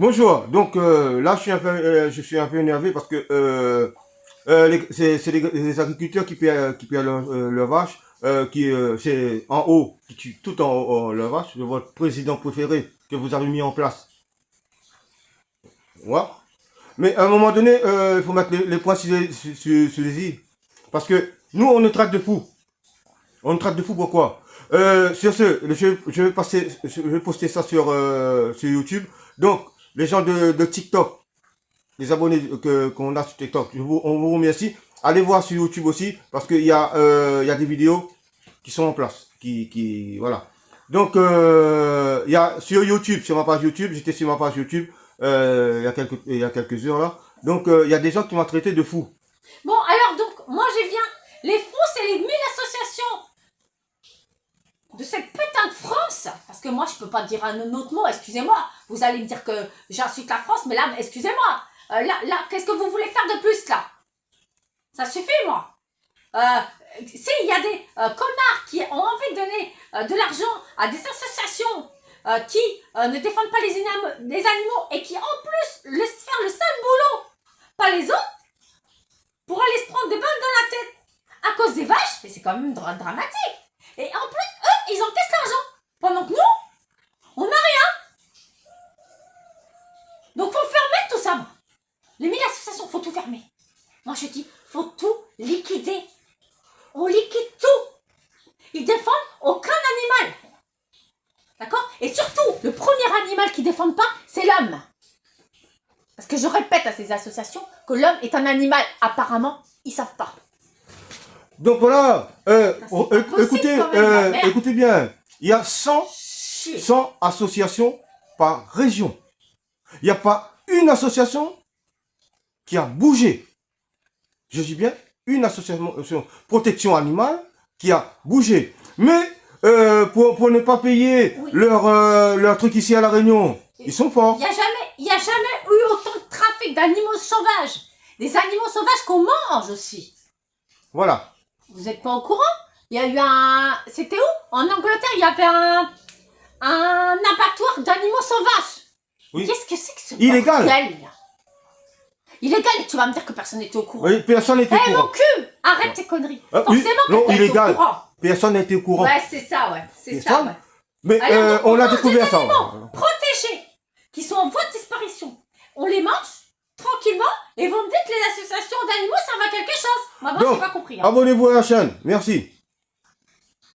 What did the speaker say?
Bonjour. Donc là, je suis un peu énervé parce que c'est les agriculteurs qui paient leur vache, c'est en haut, qui tue tout en haut leur vache, de votre président préféré que vous avez mis en place. Ouais. Mais à un moment donné, il faut mettre les points sur les i. Parce que nous, on nous traite de fous. On nous traite de fous pourquoi sur ce, je vais poster ça sur YouTube. Donc, les gens de TikTok, les abonnés qu'on a sur TikTok, on vous remercie. Allez voir sur YouTube aussi, parce qu'il y a des vidéos qui sont en place. Voilà. Donc, il y a sur YouTube, sur ma page YouTube, j'étais sur ma page YouTube il y a quelques heures là. Donc, il y a des gens qui m'ont traité de fou. Bon, alors, donc, moi, je viens. Les fous, c'est les 1000 associations de cette putain de France. Parce que moi, je peux pas dire un autre mot, excusez-moi. Vous allez me dire que j'insulte la France, mais là, excusez-moi. Là, qu'est-ce que vous voulez faire de plus, là? Ça suffit, moi. S'il y a des connards qui ont envie de donner de l'argent à des associations qui ne défendent pas les animaux et qui, en plus, laissent faire le sale boulot, pas les autres, pour aller se prendre des balles dans la tête à cause des vaches, mais c'est quand même dramatique. Et en plus, eux, ils encaissent l'argent, pendant que nous, on n'a rien. Donc, faut fermer tout ça. Les 1000 associations, faut tout fermer. Moi, je dis, faut tout liquider. On liquide tout. Ils défendent aucun animal. D'accord? Et surtout, le premier animal qu'ils défendent pas, c'est l'homme. Parce que je répète à ces associations que l'homme est un animal. Apparemment, ils savent pas. Donc voilà, écoutez bien, il y a 100 associations par région. Il n'y a pas une association qui a bougé. Je dis bien une association protection animale qui a bougé. Mais pour ne pas payer leur truc ici à La Réunion, ils sont forts. Il n'y a jamais eu autant de trafic d'animaux sauvages. Des animaux sauvages qu'on mange aussi. Voilà. Vous n'êtes pas au courant? Il y a eu un... C'était où? En Angleterre, il y avait un abattoir d'animaux sauvages. Oui. Qu'est-ce que c'est que ce illégal bordel? Illégal, et tu vas me dire que personne n'était au courant. Oui, personne n'était au courant. Eh mon cul! Arrête tes conneries. Forcément que non, t'es illégal. au courant. Personne n'était au courant. Ouais, c'est ça, ouais. C'est ça, ouais. Mais alors, on a découvert ça. Protégés, qui sont en voie de disparition. On les mange tranquillement et vous me dites que les associations d'animaux servent à quelque chose. Moi, j'ai pas compris. Hein. Abonnez-vous à la chaîne. Merci.